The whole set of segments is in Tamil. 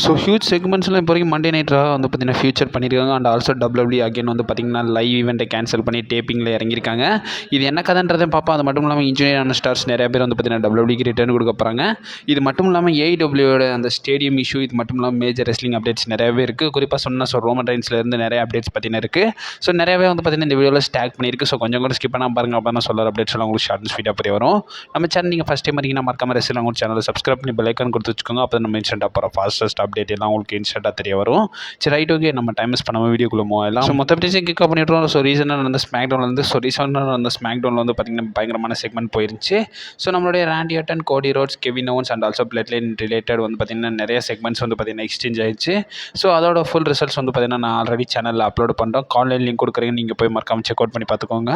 ஸோ ஹியூஜ் செக்மெண்ட்ஸ்லாம் இப்போ வரைக்கும் மண்டே நைட் ரா வந்து பார்த்தீங்கன்னா ஃபியூச்சர் பண்ணியிருக்காங்க. அண்ட் ஆல்சோ டபிள்யூடபிள்யூ அகைன் வந்து பார்த்தீங்கன்னா லைவ் ஈவெண்ட்டை கேன்சல் பண்ணி டேப்பிங்கில் இறங்கியிருக்காங்க. இது என்ன கதைன்றதை பார்ப்போம். அது மட்டும் இல்லாமல் இன்ஜினியர் ஆன ஸ்டார்ஸ் நிறைய பேர் வந்து பார்த்தீங்கன்னா டபிள்யூடபிள்யூக்கு ரிட்டர்ன் கொடுக்க போகிறாங்க. இது மட்டும் இல்லாமல் ஏஇடபிள்யூட அந்த ஸ்டேடியம் இஷ்யூ, இது மட்டும் இல்லாமல் மேஜர் ரெஸ்லிங் அப்டேட்ஸ் நிறையவே இருக்குது. குறிப்பாக சொன்னால் ரோமன் ரைன்ஸ்லேருந்து நிறைய அப்டேட்ஸ் பார்த்தீங்கன்னா இருக்குது. ஸோ நிறையவே வந்து பார்த்தீங்கன்னா இந்த வீடியோவில் ஸ்டாக் பண்ணியிருக்கு. ஸோ கொஞ்சம் கூட ஸ்கிப் பண்ணால் பாருங்கள். அப்போ தான் சொல்கிற அப்டேட்ஸ் எல்லாம் உங்களுக்கு ஷார்ட் அண்ட் ஸ்வீட்டாக புரிய வரும். நம்ம சேனல் நீங்கள் ஃபஸ்ட் டைம் இருக்கீங்கன்னா மறக்காம ரெஸ்லிங் உங்கள் சேனலை சப்ஸ்கிரைப் பண்ணி பெல் ஐக்கான் கொடுத்து வச்சுக்கோங்க. அப்போ நம்ம இன்ஸ்டன்ட்டாக போகிற ஃபாஸ்டஸ்ட் அப்டேட் எல்லாம் உங்களுக்கு இன்ஸ்டன்ட்டாக தெரிய வரும். சரி, ரைட், ஓகே, நம்ம டைம் மிஸ் பண்ணாமல் வீடியோக்குள்ளே மூவ். ஸோ மொத்த அப்டேட்ஸையும் கிக் ஆஃப் பண்ணிவிட்டோம். ஸோ ரீசனாக நடந்த ஸ்மாக் டவுனில் வந்து பார்த்திங்கன்னா பயங்கரமான செக்மெண்ட் போயிருந்துச்சு. ஸோ நம்மளுடைய Randy Orton, Cody Rhodes, Kevin Owens and also bloodline related வந்து பார்த்திங்கன்னா நிறைய செக்மெண்ட்ஸ் வந்து பார்த்திங்கன்னா எக்ஸ்சேஞ்ச் ஆயிடுச்சு. ஸோ அதோட ஃபுல் ரிசல்ட்ஸ் வந்து பார்த்திங்கன்னா நான் ஆல்ரெடி சேனலில் அப்லோட் பண்ணுறோம். ஆன்லைன் லிங்க் கொடுக்குறீங்க, நீங்கள் போய் மறக்காம செக் அவுட் பண்ணி பார்த்துக்கோங்க.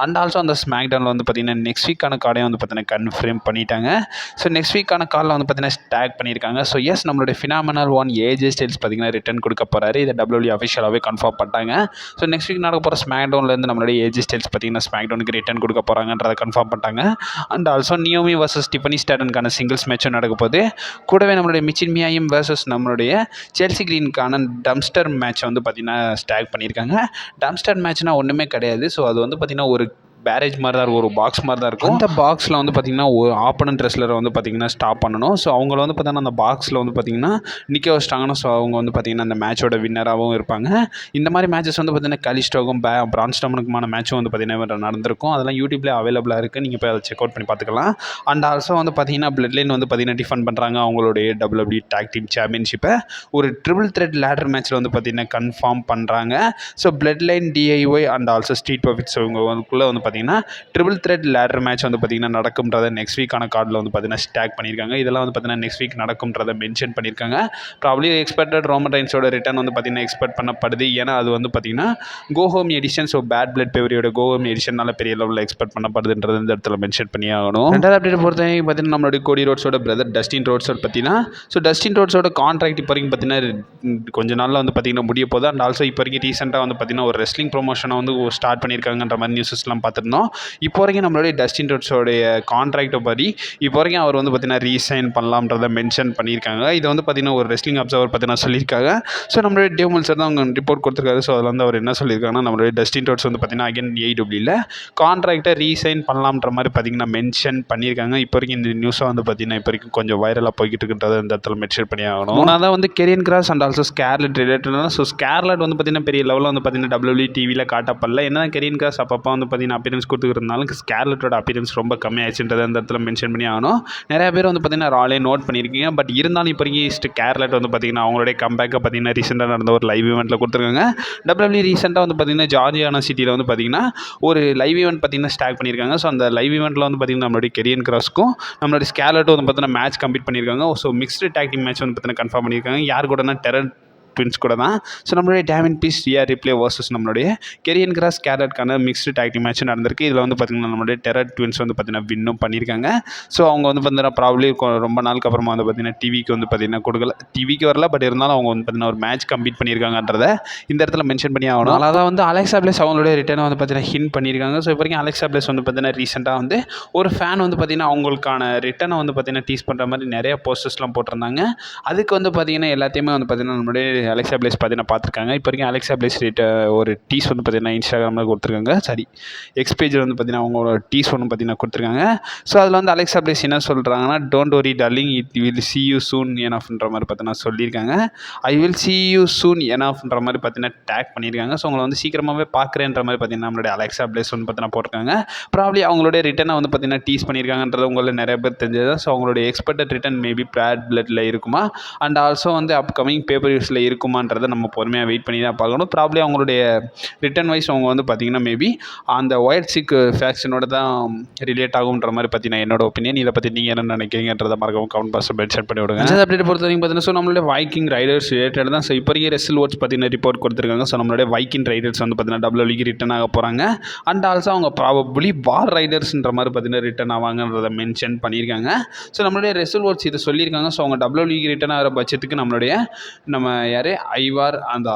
அண்ட் ஆல்சோ அந்த ஸ்மாக் டவுனில் வந்து பார்த்திங்கன்னா நெக்ஸ்ட் வீக்கான கார்டையும் வந்து பார்த்திங்கன்னா கன்ஃபார்ம் பண்ணிட்டாங்க. ஸோ நெக்ஸ்ட் வீக்கான காலில் வந்து பார்த்திங்கன்னா ஸ்டாக் பண்ணியிருக்காங்க. ஸோ எஸ், நம்மளுடைய ஃபினாமினல் ஒன் ஏஜே ஸ்டைல்ஸ் பார்த்திங்கன்னா ரிட்டர்ன் கொடுக்க போகிறாரு. இதை டபிள்யூடபிள்யூ அஃபிஷியலாகவே கன்ஃபார்ம் பண்ணிட்டாங்க. ஸோ நெக்ஸ்ட் வீக் நடக்க போகிற ஸ்மாக் டவுன்லேருந்து நம்மளுடைய ஏஜே ஸ்டைல்ஸ் பார்த்திங்கன்னா ஸ்மாக் டவுனுக்கு ரிட்டர்ன் கொடுக்க போகிறாங்கன்றதை கன்ஃபார்ம் பண்ணிட்டாங்க. And also Naomi versus Tiffany ஸ்டாட்டனுக்கான சிங்கிள்ஸ் மேட்சும் நடக்க போகுது. கூடவே நம்மளுடைய மிச்சின் மியாயும் வர்சஸ் நம்மளுடைய செல்சி கிரீனுக்கான டம்ஸ்டர் மேட்ச் வந்து பார்த்திங்கன்னா ஸ்டாக் பண்ணியிருக்காங்க. டம்ஸ்டர் மேட்ச்னால் ஒன்றுமே கிடையாது. ஸோ அது வந்து பார்த்திங்கன்னா ஒரு பேரேஜ் மாதிரி தான் இருக்கும், ஒரு பாக்ஸ் மாதிரி தான் இருக்கும். அந்த பாக்ஸில் வந்து பார்த்திங்கன்னா ஒரு ஆப்பனன்ட் ரெஸ்லரை வந்து பார்த்திங்கன்னா ஸ்டாப் பண்ணணும். ஸோ அவங்கள வந்து பார்த்தீங்கன்னா அந்த பாக்ஸில் வந்து பார்த்திங்கன்னா நிற்க வச்சிட்டாங்கன்னா ஸோ அவங்க வந்து பார்த்திங்கன்னா அந்த மேட்சோட வின்னராகவும் இருப்பாங்க. இந்த மாதிரி மேட்சஸ் வந்து பார்த்திங்கன்னா கலிஸ்டோக்கும் பிரான் ஸ்ட்ரோமனுக்குமான மேட்சும் வந்து பார்த்திங்கன்னா நடந்திருக்கும். அதெல்லாம் யூடியூப்லேயே அவைலபிளாக இருக்குது, நீங்கள் போய் அதை செக் அவுட் பண்ணி பார்த்துக்கலாம். அண்ட் ஆல்சோ வந்து பார்த்திங்கன்னா பிளட் லைன் வந்து பார்த்திங்கன்னா டிஃபன் பண்ணுறாங்க அவங்களுடைய டபிள்யூடபிள்யூ டாக் டீம் சாம்பியன்ஷிப்பை ஒரு ட்ரிபிள் த்ரெட் லேடர் மேட்ச்சில் வந்து பார்த்திங்கன்னா கன்ஃபார்ம் பண்ணுறாங்க. So bloodline, DIY and also street profits இவங்களுக்குள்ளே வந்து பார்த்திங்கன்னா ட்ரிபிள் த்ரெட் லேடர் மேட்ச் வந்து பார்த்திங்கன்னா நடக்கும்ன்றதை நெக்ஸ்ட் வீக்கான கார்டில் வந்து பார்த்திங்கன்னா ஸ்டாக் பண்ணியிருக்காங்க. இதெல்லாம் வந்து பார்த்திங்கன்னா நெக்ஸ்ட் வீக் நடக்கும்ன்றதை மென்ஷன் பண்ணியிருக்காங்க. ப்ராப்ளி எக்ஸ்பெக்டட் ரோமன் ரைன்ஸோட ரிட்டர்ன் வந்து பார்த்திங்கன்னா எக்ஸ்பெக்ட் பண்ணப்படுது. ஏன்னா அது வந்து பார்த்திங்கன்னா go home edition, so bad blood பேவரியோட கோஹோம் எடிஷனால பெரிய லெவலில் எக்ஸ்பெக்ட் பண்ணப்படுதுன்றது இந்த இடத்துல மென்ஷன் பண்ணி ஆகணும். ரெண்டாவது அப்டேட் பொறுத்தவரைக்கும் பார்த்திங்கன்னா நம்மளுடைய கோடி ரோட்ஸோட பிரதர் டஸ்டின் ரோட்ஸோட பற்றினா, ஸோ டஸ்டின் ரோட்ஸோட கான்ட்ராக்ட் இப்போ வரைக்கும் பார்த்திங்கன்னா கொஞ்ச நாளில் வந்து பார்த்திங்கன்னா முடிய போகுது. அண்ட் ஆல்சோ இப்போ வரைக்கும் ரீசெண்டாக வந்து பார்த்திங்கன்னா ஒரு ரெஸ்லிங் ப்ரொமோஷனை வந்து ஸ்டார்ட் பண்ணியிருக்காங்கன்ற மாதிரி நியூஸஸ்லாம் பார்த்துருந்தோம். இப்போ வரைக்கும் நம்மளுடைய டஸ்டின் ரோட்ஸோடைய கான்ட்ராக்டை படி இப்போ வரைக்கும் அவர் வந்து பார்த்திங்கன்னா ரீசைன் பண்ணலாம்ன்றதை மென்ஷன் பண்ணியிருக்காங்க. இதை வந்து பார்த்திங்கன்னா ஒரு ரெஸ்லிங் அப்சர்வர் பார்த்திங்கன்னா சொல்லியிருக்காங்க. ஸோ நம்மளுடைய டேவ் மெல்சர் தான் அவங்க ரிப்போர்ட் கொடுத்துருக்காரு. ஸோ அதில் வந்து அவர் என்ன சொல்லியிருக்காங்கன்னா நம்மளுடைய டஸ்டின் ரோட்ஸ் வந்து பார்த்திங்கன்னா அகைன் ஏஇடபிள்யூவில் கான்ட்ராக்டை ரீசைன் பண்ணலாம்ன்ற மாதிரி பார்த்திங்கன்னா மென்ஷன் பண்ணியிருக்காங்க. இப்போ வரைக்கும் இந்த நியூஸை வந்து பார்த்திங்கன்னா இப்போ வரைக்கும் கொஞ்சம் வைரலாக போய்கிட்டு இருக்குன்றதை இந்த இடத்துல மென்ஷன் பண்ணி ஆகணும். மூணாவது வந்து கெரியன் கிராஸ் அண்ட் ஆல்சோ ஸ்கார்லெட் ரிலேட்டடாக. ஸோ ஸ்கார்லெட் வந்து பார்த்திங்கன்னா பெரிய லெவலில் வந்து பார்த்திங்கன்னா டபிள்யூடபிள்யூ டிவியில் காட்டப்படல. என்ன கெரியன் கிராஸ் அப்பப்போ வந்து பார்த்திங்கன்னா அப்பீரன்ஸ் கொடுத்துருந்தாலும் ஸ்கார்லெட்டோட அப்பீரன்ஸ் ரொம்ப கம்மியாகிடுச்சுன்றதை அந்த இடத்துல மென்ஷன் பண்ணி ஆகணும். நிறைய பேர் வந்து பார்த்திங்கன்னா ராலே நோட் பண்ணியிருக்கீங்க. பட் இருந்தாலும் இப்போ வரைக்கும் ஸ்கார்லெட் வந்து பார்த்திங்கன்னா அவங்களுடைய கம்பேக்கை பார்த்திங்கன்னா ரீசெண்டாக நடந்த ஒரு லைவ் ஈவெண்ட்டில் கொடுத்துருக்காங்க. டபிள்யூடபிள்யூ ரீசெண்டாக வந்து பார்த்திங்கன்னா ஜார்ஜியானா சிட்டியில் வந்து பார்த்திங்கன்னா ஒரு லைவ் ஈவெண்ட் பார்த்திங்கன்னா ஸ்டாக் பண்ணியிருக்காங்க. ஸோ அந்த லைவ் ஈவெண்ட்டில் வந்து பார்த்திங்கன்னா நம்மளுடைய கெரியன் கிராஸ்க்கும் நம்மளுடைய ஸ்கார்லெட்டும் வந்து பார்த்திங்கன்னா மேட்ச் கம்ப்ளீட் பண்ணியிருக்காங்க. So mixed tag team match வந்து பார்த்திங்கன்னா கன்ஃபார்ம் பண்ணியிருக்காங்க. யார் கூடனா டெரர் ட்வின்ஸ் கூட தான். ஸோ நம்மளுடைய Damian Priest Rhea Ripley versus நம்மளுடைய கெரியன் கிராஸ் ஸ்கார்லெட்கான மிக்ஸ்டு டாக் டீம் மேட்ச் நடந்திருக்கு. இதில் வந்து பார்த்திங்கன்னா நம்மளுடைய டெரர் ட்வின்ஸ் வந்து பார்த்திங்கன்னா வின்னும் பண்ணியிருக்காங்க. ஸோ அவங்க வந்து பார்த்திங்கன்னா ப்ராப்ளி ரொம்ப நாளுக்கு அப்புறமா வந்து பார்த்திங்கன்னா டிவிக்கு வந்து பார்த்திங்கன்னா கொடுக்கல, டிவிக்கு வரல. பட் இருந்தாலும் அவங்க வந்து பார்த்திங்கன்னா ஒரு மேட்ச் கம்ப்ளீட் பண்ணியிருக்காங்கன்றதை இந்த இடத்துல மென்ஷன் பண்ணி ஆகணும். அதான் வந்து அலெக்சா பிளேஸ் அவங்களுடைய ரிட்டர்னை வந்து பார்த்திங்கன்னா ஹிண்ட் பண்ணியிருக்காங்க. ஸோ இப்போ வரைக்கும் அலெக்சா பிளேஸ் வந்து பார்த்திங்கன்னா ரீசெண்டாக வந்து ஒரு ஃபேன் வந்து பார்த்திங்கன்னா அவங்களுக்கான ரிட்டர்னை வந்து பார்த்திங்கன்னா டீஸ் பண்ணுற மாதிரி நிறைய போஸ்டர்ஸ்லாம் போட்டிருந்தாங்க. அதுக்கு வந்து பார்த்திங்கன்னா எல்லாத்தையுமே வந்து பார்த்திங்கன்னா நம்மளுடைய அலெக்சா பிளேஸ் பார்த்திங்கன்னா பார்த்துருக்காங்க. இப்போ வரைக்கும் அலெக்சா பிளேஸ் ஒரு டீஸ் வந்து பார்த்திங்கன்னா இன்ஸ்டாகிராமில் கொடுத்துருக்காங்க. சரி, எக்ஸ் பேஜில் வந்து பார்த்திங்கன்னா அவங்களோட டீஸ் ஒன்று பார்த்திங்கன்னா கொடுத்துருக்காங்க. ஸோ அதில் வந்து அலெக்சா பிளேஸ் என்ன சொல்கிறாங்கன்னா, don't worry darling, it will see you soon enough-ன்ற மாதிரி பார்த்திங்கன்னா சொல்லியிருக்காங்க. I will see you soon enough-ன்ற மாதிரி பார்த்திங்கன்னா டேக் பண்ணியிருக்காங்க. ஸோ அவங்களை வந்து சீக்கிரமாகவே பார்க்குறேன்ற மாதிரி பார்த்திங்கன்னா நம்மளுடைய அலெக்சா பிளேஸ் வந்து பார்த்திங்கன்னா போட்டிருக்காங்க. ப்ராப்ளி அவங்களுடைய ரிட்டனை வந்து பார்த்திங்கன்னா டீஸ் பண்ணியிருக்காங்கன்றது உங்களில் நிறைய பேர் தெரிஞ்சது. ஸோ அவங்களுடைய எக்ஸ்பெக்டட் ரிட்டன் மேபி பேட் பிளட்டில் இருக்குமா, அண்ட் ஆல்சோ வந்து அப்கமிங் பேப்பர் யூஸில் இருக்குமான்றதை நம்ம பொறுமையாக வெயிட் பண்ணி தான் பார்க்கணும். ப்ராப்ளி அவங்களுடைய ரிட்டன் வைஸ் அவங்க வந்து பார்த்திங்கன்னா மேபி அந்த ஒயிட் சிக் ஃபேக்ஷனோட தான் ரிலேட் ஆகுன்ற மாதிரி பார்த்தீங்கன்னா என்னோட ஒப்பீனியன். இதை பற்றி நீங்கள் என்ன நினைக்கிறீங்கன்றதை மறக்காம கமெண்ட் பாக்ஸில் மென்ஷன் பண்ணி விடுங்க. அந்த அப்டேட் பொறுத்த வரைக்கும் பார்த்தீங்கன்னா ஸோ நம்மளுடைய வைக்கிங் ரைடர்ஸ் ரிலேட்டட் தான். ஸோ இப்போ வரைக்கும் ரெஸ்ல் வாட்ச் பார்த்தீங்கன்னா ரிப்போர்ட் கொடுத்துருக்காங்க. ஸோ நம்மளுடைய வைக்கிங் ரைடர்ஸ் வந்து பார்த்தீங்கன்னா டபிள்யூடபிள்யூக்கு ரிட்டர்ன் ஆக போகிறாங்க. அண்ட் ஆல்சோ அவங்க ப்ராபப்ளி வார் ரைடர்ஸ்ன்ற மாதிரி பார்த்தீங்கன்னா ரிட்டர்ன் ஆவாங்கன்றதை மென்ஷன் பண்ணியிருக்காங்க. ஸோ நம்மளுடைய ரெஸ்ல் வாட்ச் இதை சொல்லியிருக்காங்க. ஸோ அவங்க டபிள்யூடபிள்யூக்கு ரிட்டர்ன் ஆகிற பட்சத்துக்கு நம்ம யார் ஐவார் அந்த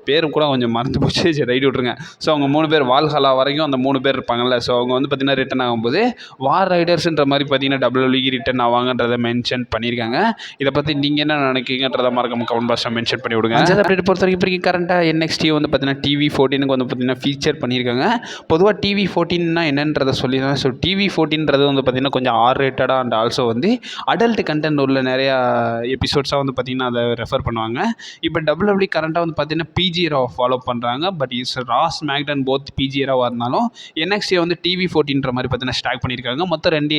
பேரும் கூட கொஞ்சம் மறந்து போச்சு, சரி ரைட் விட்ருங்க. ஸோ அவங்க 3 பேர் வால்ஹலா வரைக்கும் அந்த 3 பேர் இருப்பாங்கல்ல. ஸோ அவங்க வந்து பார்த்திங்கன்னா ரிட்டன் ஆகும்போது வார் ரைடர்ஸ்ன்ற மாதிரி பார்த்திங்கன்னா WWE ரிட்டன் ஆவாங்கன்றதை மென்ஷன் பண்ணியிருக்காங்க. இதை பற்றி நீங்கள் என்ன நினைக்கிறீங்கன்றதை மறக்காம கமெண்ட் பாக்ஸில் மென்ஷன் பண்ணி விடுங்க. அஞ்சாவது அப்டேட் பொறுத்த வரைக்கும் இப்போ கரண்ட்டாக NXT வந்து பார்த்திங்கன்னா TV14க்கு வந்து பார்த்திங்கன்னா ஃபீச்சர் பண்ணியிருக்காங்க. பொதுவாக TV14னா என்னன்றதை சொல்லி தான். ஸோ TV14ன்றது வந்து பார்த்திங்கன்னா கொஞ்சம் R-rated அண்ட் ஆல்சோ வந்து அடல்ட் கண்டென்ட் உள்ள நிறையா எபிசோட்ஸாக வந்து பார்த்திங்கன்னா அதை ரெஃபர் பண்ணுவாங்க. இப்போ WWE கரண்ட்டாக வந்து பார்த்திங்கன்னா PG ஏராவை ஃபாலோ பண்ணுறாங்க. பட் இஸ் ராஸ் மேக்டன் போத் PG ஏராவாக இருந்தாலும் NXT வந்து TV14ன்ற மாதிரி பார்த்திங்கன்னா ஸ்டாக் பண்ணியிருக்காங்க. மொத்தம் ரெண்டு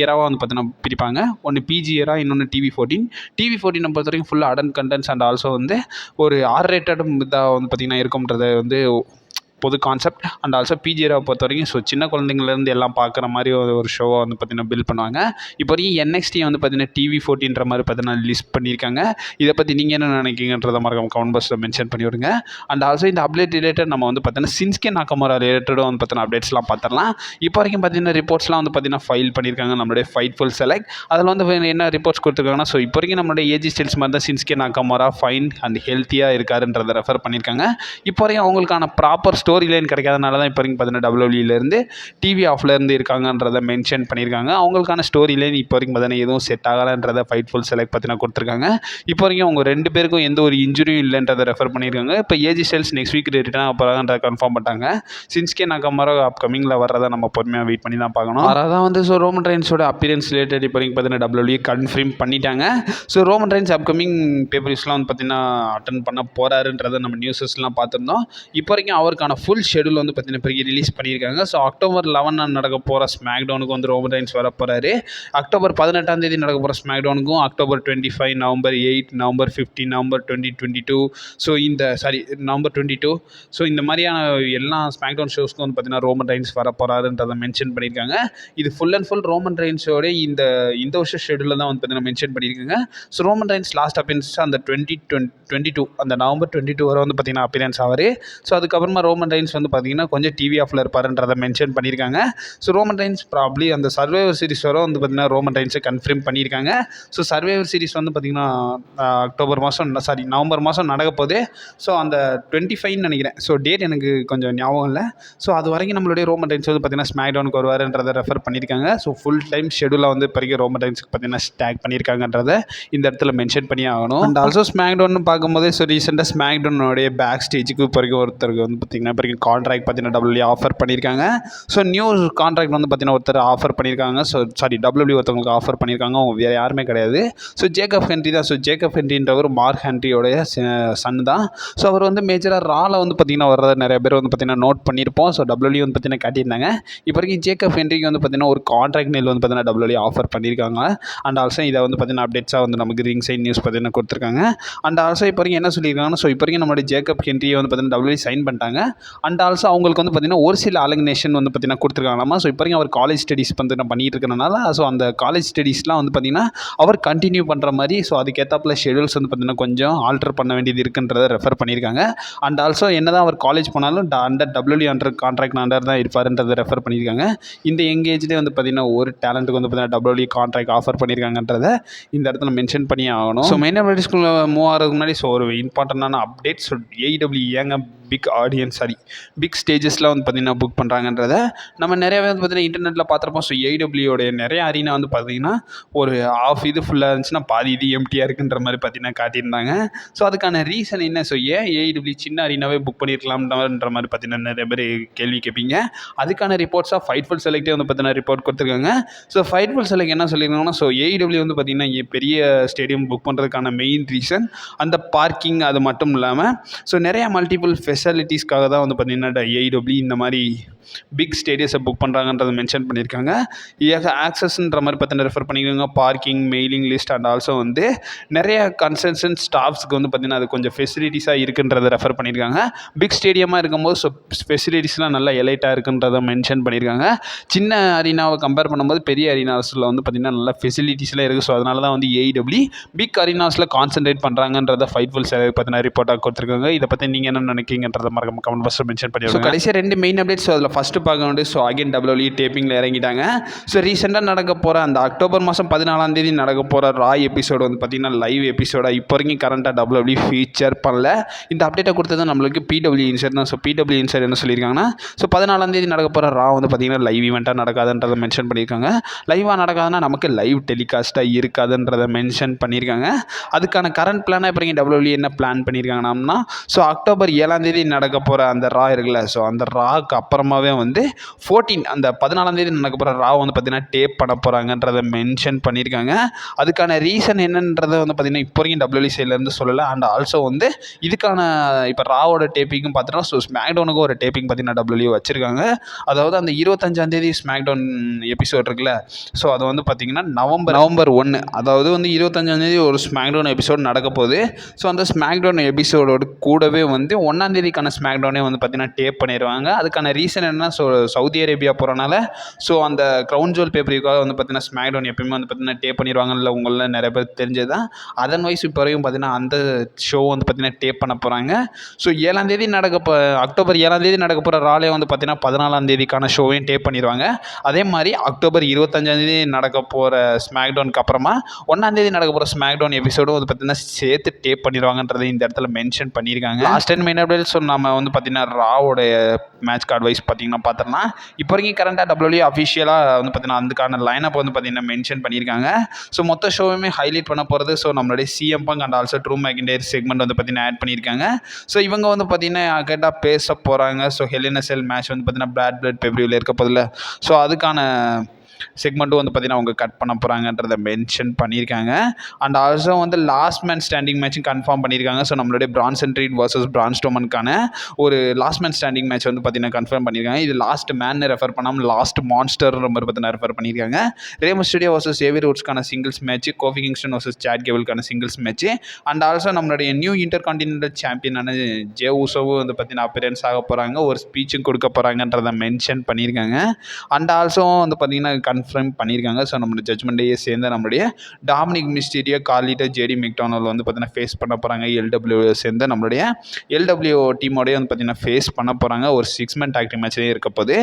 ஏராவாக வந்து பார்த்திங்கன்னா பிரிப்பாங்க. ஒன்று PG ஏரா, இன்னொன்று TV14 பொறுத்த வரைக்கும் ஃபுல்லாக அடல்ட் கண்டென்ட்ஸ் அண்ட் ஆல்சோ வந்து ஒரு R-rated இதாக வந்து பார்த்திங்கன்னா இருக்கும்ன்றதை வந்து பொது கான்செப்ட் அண்ட் ஆல்சோ PG ஏராவை பொறுத்த வரைக்கும் ஸோ சின்ன குழந்தைங்கள்லேருந்து எல்லாம் பார்க்குற மாதிரி ஒரு ஷோவை வந்து பார்த்திங்கன்னா பில்ட் பண்ணுவாங்க. இப்போ வரைக்கும் NXT வந்து பார்த்திங்கன்னா TV14ன்ற மாதிரி பார்த்திங்கன்னா லிஸ்ட் பண்ணியிருக்காங்க. இதை பற்றி நீங்கள் என்ன நினைக்கிங்கன்றதை மறக்காம கமெண்ட் பாக்ஸில் மென்ஷன் பண்ணி விடுங்க. அண்ட் ஆல்சோ இந்த அப்டேட் ரிலேட்டட் நம்ம வந்து பார்த்திங்கன்னா சின்ஸ்கே நாகமுரா ரிலேட்டடும் வந்து பார்த்திங்கன்னா அப்டேட்ஸ்லாம் பார்த்துடலாம். இப்போ வரைக்கும் பார்த்திங்கன்னா ரிப்போர்ட்ஸ்லாம் வந்து பார்த்திங்கன்னா ஃபைல் பண்ணியிருக்காங்க நம்மளுடைய ஃபைட்ஃபுல் செலக்ட். அதில் வந்து என்ன ரிப்போர்ட்ஸ் கொடுத்துருக்காங்கன்னா ஸோ இப்போ வரைக்கும் நம்மளுடைய ஏஜி ஸ்டைல்ஸ் மாதிரி தான் சின்ஸ்கே நாகமுரா ஃபைன் அண்ட் ஹெல்த்தியாக இருக்காருன்றதை ரெஃபர் பண்ணியிருக்காங்க. இப்போ வரைக்கும் அவங்களுக்கான ப்ராப்பர் ஸ்டோரி லைன் கிடைக்காதனால தான் இப்போ வரைக்கும் பார்த்தீங்கன்னா WWEலேருந்து டிவி ஆஃப்லேருந்து இருக்காங்கன்றதை மென்ஷன் பண்ணியிருக்காங்க. அவங்களுக்கான ஸ்டோரி லைன் இப்போ வரைக்கும் பார்த்தீங்கன்னா எதுவும் செட் ஆகலைன்றதை ஃபைட்ஃபுல் செலக்ட் பார்த்தீங்கன்னா கொடுத்துருக்காங்க. இப்போ வரைக்கும் அவங்க 2 பேருக்கும் எந்த ஒரு இன்ஜுரியும் இல்லைன்றதை ரெஃபர் பண்ணியிருக்காங்க. இப்போ AJ Styles next week return ஆக போகிறாங்கன்றத கன்ஃபார்ம் பண்ணிட்டாங்க. சின்ஸ்கே நாகமுரா அப்கமிங்கில் வர்றதை நம்ம பொறுமையாக வெயிட் பண்ணி தான் பார்க்கணும். அதான் வந்து ஸோ ரோமன் ரெயின்ஸோட அப்பியரன்ஸ் ரிலேட்டட் இப்போ வரைக்கும் பார்த்தீங்கன்னா WWE கன்ஃபார்ம் பண்ணிட்டாங்க. ஸோ ரோமன் ரெயின்ஸ் அப்கமிங் பேப்பர்ஸ்லாம் வந்து பார்த்தீங்கன்னா அட்டன் பண்ண போகிறாருன்றதை நம்ம நியூஸஸ்லாம் பார்த்துருந்தோம். இப்போ வரைக்கும் அவருக்கான ஃபுல் ஷெடியூல் வந்து பார்த்தீங்கன்னா இப்போ ரிலீஸ் பண்ணியிருக்காங்க. ஸோ October 11 நடக்க போகிற ஸ்மாக்டவுனுக்கு வந்து ரோமன் ரெயின்ஸ் வர போகிறாரு. October 18 நடக்க போகிற ஸ்மாக்டவுனுக்கும் October 25, November 8, November 15, November 2022 so November 22 so இந்த மாதிரியான எல்லா ஸ்மாக்டவுன் ஷோஸ்க்கும் வந்து பார்த்தீங்கன்னா ரோமன் ரெயின்ஸ் வர போகிறாருன்றதை மென்ஷன் பண்ணியிருக்காங்க. இது ஃபுல் அண்ட் ஃபுல் ரோமன் ரெயின்ஸோட இந்த வருஷம் ஷெடியூலில் தான் வந்து பார்த்தீங்கன்னா மென்ஷன் பண்ணியிருக்காங்க. So Roman Reigns last appearance அந்த 2022 அந்த November 22 வரை வந்து பார்த்தீங்கன்னா அப்பியரன்ஸ் ஆவார். ஸோ அதுக்கப்புறமா ரோமன் ரெயின்ஸ் வந்து பார்த்தீங்கன்னா கொஞ்சம் டிவி ஆஃபில் இருப்பாருன்றதை மென்ஷன் பண்ணியிருக்காங்க. ஸோ ரோமன் ரெயின்ஸ் ப்ராப்ளி அந்த சர்வைவர் சீரிஸ் வரை வந்து பார்த்தீங்கன்னா ரோமன் ரெயின்ஸை கன்ஃபார்ம் பண்ணியிருக்காங்க. ஸோ சர்வைவர் சீரிஸ் வந்து பார்த்தீங்கன்னா நவம்பர் மாதம் நடக்க போகுது. ஸோ அந்த 25 நினைக்கிறேன். ஸோ டேட் எனக்கு கொஞ்சம் ஞாபகம் இல்லை. ஸோ அது வரைக்கும் நம்மளுடைய ரோமன் ரெயின்ஸ் வந்து பார்த்தீங்கன்னா ஸ்மாக்டவுனுக்கு வருவாருன்றதை ரெஃபர் பண்ணியிருக்காங்க. ஸோ ஃபுல் டைம் ஷெடியூலாக வந்து பிறகு ரோமன் ரெயின்ஸ்க்கு பார்த்தீங்கன்னா ஸ்டாக் பண்ணியிருக்காங்கன்றதை இந்த இடத்துல மென்ஷன் பண்ணி ஆகணும். அண்ட் ஆல்சோ ஸ்மாக்டவுன் பார்க்கும்போது ஸோ ரீசெண்டாக ஸ்மாக்டவுனுடைய பேக் ஸ்டேஜுக்கு பிறகு ஒருத்தருக்கு வந்து பார்த்தீங்கன்னா பிறகு கான்ட்ராக்ட் பார்த்தீங்கன்னா WWE ஆஃபர் பண்ணியிருக்காங்க. ஸோ நியூ கான்ட்ராக்ட் வந்து பார்த்தீங்கன்னா ஒருத்தர் ஆஃபர் பண்ணியிருக்காங்க. WWE ஒருத்தவங்களுக்கு ஆஃபர் பண்ணியிருக்காங்க. அவங்க வேறு யாருமே கிடையாது. ஸோ ஜேக்கப் ஹென்ரி தான். ஸோ ஜேக்கப் ஹென்ரின்றவர் மார்க் ஹென்ரியோடைய சன் தான். ஸோ அவர் வந்து மேஜராக ரால வந்து பார்த்தீங்கன்னா வர்றதை நிறைய பேர் வந்து பார்த்தீங்கன்னா நோட் பண்ணியிருப்போம். ஸோ WWE வந்து பார்த்தீங்கன்னா காட்டியிருந்தாங்க. இப்போ வரைக்கும் ஜேக்கப் ஹென்ரிக்கு வந்து பார்த்தீங்கன்னா ஒரு கான்ட்ராக்ட் நெல் வந்து பார்த்தீங்கன்னா WWE ஆஃபர் பண்ணியிருக்காங்க. அண்ட் ஆல்சோ இதை வந்து பார்த்தீங்கன்னா அப்டேட்ஸாக வந்து நமக்கு ரிங் சைட் நியூஸ் பார்த்தீங்கன்னா கொடுத்துருக்காங்க. அண்ட் ஆல்சோ இப்போ வரைக்கும் என்ன சொல்லியிருக்காங்கன்னா ஸோ இப்போ வரைக்கும் நம்மளுடைய ஜேக்கப் ஹென்ரியை வந்து பார்த்தீங்கன்னா WWE சைன் பண்ணிட்டாங்க. அண்ட் ஆல்சோ அவங்களுக்கு வந்து பார்த்தீங்கன்னா ஒரு சில அலக்னேஷன் வந்து பார்த்தீங்கன்னா கொடுத்துருக்காங்களாமா. ஸோ இப்போ வரைக்கும் அவர் காலேஜ் ஸ்டடீஸ் வந்து பண்ணிட்டு இருக்கிறனால ஸோ அந்த காலேஜ் ஸ்டடீஸ்லாம் வந்து பார்த்தீங்கன்னா அவர் கண்டினியூ பண்ணுற மாதிரி ஸோ அதுக்கேற்றாப்புல ஷெடியூல்ஸ் வந்து பார்த்தீங்கன்னா கொஞ்சம் ஆல்டர் பண்ண வேண்டியது இருக்குன்றதை ரெஃபர் பண்ணியிருக்காங்க. அண்ட் ஆல்சோ என்னதான் அவர் காலேஜ் போனாலும் under WWE under contract under தான் இருப்பாருன்றதை ரெஃபர் பண்ணியிருக்காங்க. இந்த எங்கேஜ்லேயே வந்து பார்த்தீங்கன்னா ஒரு டேலண்ட்டுக்கு வந்து பார்த்தீங்கன்னா WWE கான்ட்ராக்ட் ஆஃபர் பண்ணியிருக்காங்கன்றதை இந்த இடத்துல மென்ஷன் பண்ணி ஆகணும். ஸோ மெயின் அப்டேட்ஸ்குள்ள மூவ் ஆகிறதுக்கு முன்னாடி ஸோ ஒரு இம்பார்ட்டண்டான அப்டேட். ஸோ AEW ஏங்க பிக் ஸ்டேஜஸ்லாம் வந்து பார்த்திங்கன்னா புக் பண்ணுறாங்கன்றத நம்ம நிறையாவே வந்து பார்த்திங்கன்னா இன்டர்நெட்டில் பார்த்துருப்போம். ஸோ AEWயோடைய நிறைய அரினா வந்து பார்த்திங்கன்னா ஒரு ஆஃப் இது ஃபுல்லாக இருந்துச்சுன்னா பாதி இது எம்டியாக இருக்குன்ற மாதிரி பார்த்திங்கன்னா காட்டியிருந்தாங்க. ஸோ அதுக்கான ரீசன் என்ன? ஸோ ஏன் AEW சின்ன அரினாவே புக் பண்ணியிருக்கலாம்ன்ற மாதிரி பார்த்திங்கன்னா நிறைய பேர் கேள்வி கேட்பீங்க. அதுக்கான ரிப்போர்ட்ஸாக ஃபைட்ஃபுல் செலக்டே வந்து பார்த்திங்கன்னா ரிப்போர்ட் கொடுத்துருக்காங்க. ஸோ ஃபைட்ஃபுல் செலக்ட் என்ன சொல்லியிருக்காங்கன்னா ஸோ AEW வந்து பார்த்திங்கன்னா பெரிய ஸ்டேடியம் புக் பண்ணுறதுக்கான மெயின் ரீசன் அந்த பார்க்கிங் அது மட்டும் இல்லாமல் ஸோ நிறையா மல்டிபிள் ஃபெசிலிட்டிஸ்க்காக தான் வந்து பார்த்திங்கன்னா AEW இந்த மாதிரி பிக் ஸ்டேடியஸை புக் பண்ணுறாங்கன்றதை மென்ஷன் பண்ணியிருக்காங்க. ஆக்சஸ்ன்ற மாதிரி பார்த்தீங்கன்னா ரெஃபர் பண்ணியிருக்காங்க. Parking, mailing list and also வந்து நிறைய கன்சல்டன்ட் ஸ்டாஃப்ஸ்க்கு வந்து பார்த்திங்கன்னா அது கொஞ்சம் ஃபெசிலிட்டிஸாக இருக்குன்றதை ரெஃபர் பண்ணியிருக்காங்க. பிக் ஸ்டேடியமாக இருக்கும்போது ஸோ ஃபெசிலிட்டிஸ்லாம் நல்லா எலைட்டாக இருக்குன்றதை மென்ஷன் பண்ணியிருக்காங்க. சின்ன அரினாவை கம்பேர் பண்ணும்போது பெரிய அரினாஸில் வந்து பார்த்திங்கன்னா நல்லா ஃபெசிலிட்டிஸ்லாம் இருக்குது. ஸோ அதனால தான் வந்து AEW பிக் அரினாஸில் கான்சன்ட்ரேட் பண்ணுறாங்கன்றதை ஃபைட்ஃபுல் பார்த்தீங்கன்னா ரிப்போர்ட்டாக கொடுத்துருக்காங்க. இதை பற்றி நீங்கள் என்ன நினைக்கிங்கன்றதை மறக்காம கமெண்ட் பாக்ஸில் மென்ஷன் பண்ணிடுவாங்க. கடைசியாக 2 மெயின் அப்டேட்ஸ் அதில் ஃபஸ்ட்டு பார்க்க வேண்டிய ஸோ அகைன் WWE டேப்பிங்கில் இறங்கிட்டாங்க. ஸோ ரீசெண்டாக நடக்க போகிற அந்த அக்டோபர் மாதம் 14 நடக்க போகிற ரா எபிசோடு வந்து பார்த்திங்கன்னா லைவ் எபிசோடாக இப்போ வரைக்கும் கரண்ட்டாக WWE ஃபீச்சர் பண்ணல. இந்த அப்டேட்டை கொடுத்தது நம்மளுக்கு PW இன்சைட் தான். ஸோ PW இன்சைட் என்ன சொல்லியிருக்காங்கன்னா, ஸோ 14 நடக்க போகிற ரா வந்து பார்த்திங்கன்னா லைவ் ஈவெண்ட்டாக நடக்காதுன்றதை மென்ஷன் பண்ணியிருக்காங்க. லைவாக நடக்காதுன்னா நமக்கு லைவ் டெலிகாஸ்ட்டாக இருக்காதுன்றதை மென்ஷன் பண்ணியிருக்காங்க. அதுக்கான கரண்ட் பிளானாக இப்போ வரைக்கும் WWE என்ன பிளான் பண்ணியிருக்காங்கன்னா, ஸோ அக்டோபர் 7 நடக்க போகிற அந்த ரா இருக்குல்ல, ஸோ அந்த ராக்கு அப்புறமாவே வந்து 14 அந்த 14 நடக்க போகிற ரா வந்து பார்த்திங்கன்னா டேப் பண்ண போகிறாங்கன்றதை மென்ஷன் பண்ணியிருக்காங்க. அதுக்கான ரீசன் என்னன்றதை வந்து பார்த்திங்கன்னா இப்போ வரைக்கும் WWE சைட்லேருந்து சொல்லலை. அண்ட் ஆல்சோ வந்து இதுக்கான இப்போ ராவோட டேப்பிங்கும் பார்த்தோன்னா, ஸோ ஸ்மாக்டவுனுக்கும் ஒரு டேப்பிங் பார்த்திங்கன்னா WWE வச்சுருக்காங்க. அதாவது அந்த 25 ஸ்மாக்டவுன் எபிசோட் இருக்குல்ல, ஸோ அது வந்து பார்த்திங்கன்னா நவம்பர் 1 அதாவது வந்து 25 ஒரு ஸ்மாக்டவுன் எபிசோட் நடக்க போகுது. ஸோ அந்த ஸ்மாக்டவுன் எபிசோடோடு கூடவே வந்து 1 ஸ்மாக்டவுனே வந்து பார்த்திங்கன்னா டேப் பண்ணிடுவாங்க. அதுக்கான ரீசன் என்னன்னா, ஸோ சவுதி அரேபியா போகிறனால ஸோ அந்த க்ரௌன் ஜுவல் பேப்பருக்காக வந்து பார்த்திங்கன்னா ஸ்மாக்டவுன் எப்பயுமே வந்து பார்த்திங்கன்னா டேப் பண்ணிடுவாங்கல்ல, உங்களில் நிறைய பேர் தெரிஞ்சது தான். அதன் வயசு இப்போ வரைக்கும் பார்த்திங்கன்னா அந்த ஷோ வந்து பார்த்திங்கன்னா டேப் பண்ண போகிறாங்க. ஸோ 7 அக்டோபர் 7 நடக்க போகிற ராலே வந்து பார்த்திங்கன்னா 14 ஷோவையும் டேப் பண்ணிடுவாங்க. அதே மாதிரி அக்டோபர் 25 நடக்க போகிற ஸ்மாக்டவுனுக்கு அப்புறமா 1 நடக்க போகிற ஸ்மாக்டவுன் எபிசோடும் வந்து பார்த்திங்கன்னா சேர்த்து டேப் பண்ணிடுவாங்கன்றதை இந்த இடத்துல மென்ஷன் பண்ணியிருக்காங்க. லாஸ்ட் 10 மெயின் அப்டேட் ஸோ நம்ம வந்து பார்த்திங்கன்னா ராவோடைய மேட்ச் கார்டு வைஸ் பார்த்திங்கன்னா பார்த்தோம்னா இப்போ வரைக்கும் கரண்ட்டாக WWE அஃபிஷியலாக வந்து பார்த்திங்கன்னா அதுக்கான லைனப் வந்து பார்த்திங்கன்னா மென்ஷன் பண்ணியிருக்காங்க. ஸோ மொத்த ஷோவுமே ஹைலைட் பண்ண போகிறது ஸோ நம்மளுடைய CM Punk and also true McIntyre segment வந்து பார்த்திங்கன்னா ஆட் பண்ணியிருக்காங்க. ஸோ இவங்க வந்து பார்த்திங்கன்னா கேட்டால் பேச போகிறாங்க. ஸோ ஹெல் இன் எ செல் மேட்ச் வந்து பார்த்திங்கன்னா பிளட் பேப்ரியில் இருக்க போதில்ல, ஸோ அதுக்கான செக்மெண்ட்டும் வந்து பார்த்திங்கன்னா அவங்க கட் பண்ண போகிறாங்கன்றதை மென்ஷன் பண்ணியிருக்காங்க. அண்ட் ஆல்சோ வந்து லாஸ்ட் மேன் ஸ்டாண்டிங் மேட்சும் கன்ஃபார்ம் பண்ணியிருக்காங்க. ஸோ நம்மளுடைய பிரான்சன் ரீட் வர்சஸ் பிரான் ஸ்ட்ரோமனுக்கான ஒரு லாஸ்ட் மேன் ஸ்டாண்டிங் மேட்ச் வந்து பார்த்திங்கன்னா கன்ஃபார்ம் பண்ணியிருக்காங்க. இது லாஸ்ட் மேன் ரெஃபர் பண்ணாமல் லாஸ்ட் மான்ஸ்டர் மாதிரி பார்த்திங்கன்னா ரெஃபர் பண்ணியிருக்காங்க. ரே மிஸ்டீரியோ வர்சஸ் சேவியர் வுட்ஸ்க்கான singles match, Kofi Kingston versus Chad கேபிளுக்கான சிங்கிள்ஸ் மேட்ச், அண்ட் ஆல்சோ நம்மளுடைய நியூ இன்டர் கான்டினென்டல் சாம்பியனான ஜே ஊசோவும் வந்து பார்த்திங்கன்னா அப்பியரன்ஸ் ஆக போகிறாங்க, ஒரு ஸ்பீச்சும் கொடுக்க போகிறாங்கன்றதை மென்ஷன் பண்ணியிருக்காங்க. அண்ட் ஆல்சோ வந்து பார்த்திங்கன்னா கன்ஃபார்ம் பண்ணியிருக்காங்க. ஸோ நம்மளோட ஜட்மெண்ட் டேயை சேர்ந்து நம்மளுடைய டாமினிக் மிஸ்டீரியோ, கார்லிட்டோ, ஜேடி மெக்டானல் வந்து பார்த்திங்கன்னா ஃபேஸ் பண்ண போகிறாங்க. LW சேர்ந்து நம்மளுடைய LW டீமோடய வந்து பார்த்திங்கன்னா ஃபேஸ் பண்ண போகிறாங்க. ஒரு 6 மேன் டாக் டீம் மேட்ச்லேயே இருக்க போகுது.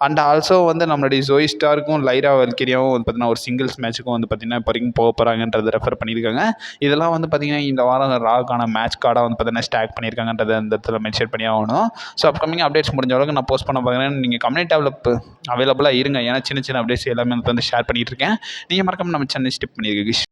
அண்ட் ஆல்சோ வந்து நம்மளுடைய ஜோய் ஸ்டாருக்கும் லைரா வெல்கேரியாவும் வந்து பார்த்திங்கன்னா ஒரு சிங்கிள்ஸ் மேட்ச்சுக்கும் வந்து பார்த்திங்கன்னா இப்போ வரைக்கும் போக போகிறாங்கன்றதை ரெஃபர் பண்ணியிருக்காங்க. இதெல்லாம் வந்து பார்த்திங்கன்னா இந்த வாரம் ராக்கான மேட்ச் கார்டாக வந்து பார்த்திங்கன்னா ஸ்டாக் பண்ணியிருக்காங்கன்றதை இந்த இடத்துல மென்ஷன் பண்ணி ஆகணும். ஸோ அப்கமிங் அப்டேட்ஸ் முடிஞ்ச அளவுக்கு நான் போஸ்ட் பண்ண பார்க்குறேன். நீங்கள் கம்யூனிட்டி டெவலப் அவைலபிளாக இருங்க. ஏன்னா சின்ன அப்டேட்ஸ் எல்லாமே வந்து ஷேர் பண்ணிகிட்டு இருக்கேன். நீங்கள் மறக்காம நம்ம சேனல் ஸ்டிப் பண்ணியிருக்கீங்க.